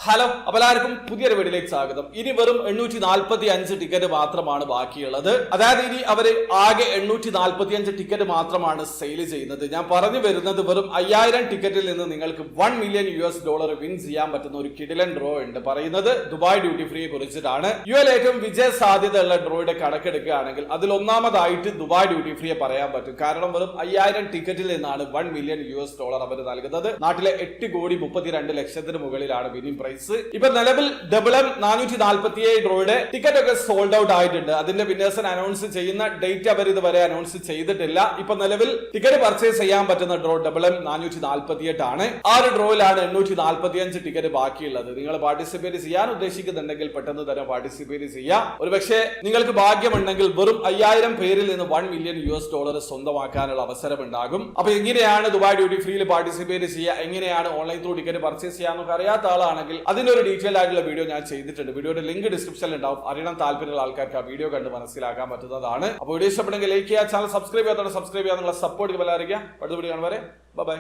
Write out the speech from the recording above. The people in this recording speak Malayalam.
ഹലോ, അപ്പോൾ എല്ലാവർക്കും പുതിയൊരു വീഡിയോയിലേക്ക് സ്വാഗതം. ഇനി വെറും 845 ടിക്കറ്റ് മാത്രമാണ് ബാക്കിയുള്ളത്. അതായത് ഇനി അവര് ആകെ 845 ടിക്കറ്റ് മാത്രമാണ് സെയിൽ ചെയ്യുന്നത്. ഞാൻ പറഞ്ഞു വരുന്നത് വെറും 5000 ടിക്കറ്റിൽ നിന്ന് നിങ്ങൾക്ക് $1 മില്യൺ വിൻ ചെയ്യാൻ പറ്റുന്ന ഒരു കിടിലൻ ഡ്രോ ഉണ്ട്. പറയുന്നത് ദുബായ് ഡ്യൂട്ടി ഫ്രീയെ കുറിച്ചിട്ടാണ്. യുഎൽ ഏറ്റവും വിജയ സാധ്യതയുള്ള ഡ്രോയുടെ കണക്കെടുക്കുകയാണെങ്കിൽ അതിൽ ഒന്നാമതായിട്ട് ദുബായ് ഡ്യൂട്ടി ഫ്രീയെ പറയാൻ പറ്റും. കാരണം വെറും 5000 ടിക്കറ്റിൽ നിന്നാണ് $1 മില്യൺ അവർ നൽകുന്നത്. നാട്ടിലെ 8,32,00,000 മുകളിലാണ് വിന്നിംഗ് പ്രൈസ്. ഇപ്പൊ നിലവിൽ ഡബിൾ-എം 447 ഡ്രോയുടെ ടിക്കറ്റ് ഒക്കെ സോൾഡ് ഔട്ട് ആയിട്ടുണ്ട്. അതിന്റെ വിന്നേഴ്സിനെ അനൗൺസ് ചെയ്യുന്ന ഡേറ്റ് അവർ ഇതുവരെ അനൗൺസ് ചെയ്തിട്ടില്ല. ഇപ്പൊ നിലവിൽ ടിക്കറ്റ് പർച്ചേസ് ചെയ്യാൻ പറ്റുന്ന ഡ്രോ ഡബിൾ-എം 448 ആണ്. ആ ഒരു ഡ്രോയിലാണ് 845 ടിക്കറ്റ് ബാക്കിയുള്ളത്. നിങ്ങൾ പാർട്ടിസിപ്പേറ്റ് ചെയ്യാൻ ഉദ്ദേശിക്കുന്നുണ്ടെങ്കിൽ പെട്ടെന്ന് തന്നെ പാർട്ടിസിപ്പേറ്റ് ചെയ്യാം. ഒരുപക്ഷെ നിങ്ങൾക്ക് ഭാഗ്യമുണ്ടെങ്കിൽ വെറും 5000 പേരിൽ നിന്ന് $1 മില്യൺ സ്വന്തമാക്കാനുള്ള അവസരം ഉണ്ടാകും. അപ്പൊ എങ്ങനെയാണ് ദുബായ് ഡ്യൂട്ടി ഫ്രീയിൽ പാർട്ടിസിപ്പേറ്റ് ചെയ്യുക, എങ്ങനെയാണ് ഓൺലൈൻ ത്രൂ ടിക്കറ്റ് പർച്ചേസ് ചെയ്യാന്നൊക്കെ അറിയാത്ത ആളാണെങ്കിൽ അതിന്റെ ഒരു ഡീറ്റെയിൽ ആയിട്ടുള്ള വീഡിയോ ഞാൻ ചെയ്തിട്ടുണ്ട്. വീഡിയോയുടെ ലിങ്ക് ഡിസ്ക്രിപ്ഷനിൽ ഉണ്ടാവും. അറിയണം താല്പര്യമുള്ള ആൾക്കാർക്ക് ആ വീഡിയോ കണ്ട് മനസ്സിലാക്കാൻ പറ്റുന്നതാണ്. അപ്പോൾ വീഡിയോ ഇഷ്ടപ്പെടുമെങ്കിൽ ലൈക്ക് ചെയ്യുക, ചാനൽ സബ്സ്ക്രൈബ് ചെയ്യാത്തവരെ സബ്സ്ക്രൈബ് ചെയ്യാനുള്ള സപ്പോർട്ട് ബെൽ അറിയിക്കുക. അടുത്ത വീഡിയോ കാണും വരെ ബൈ.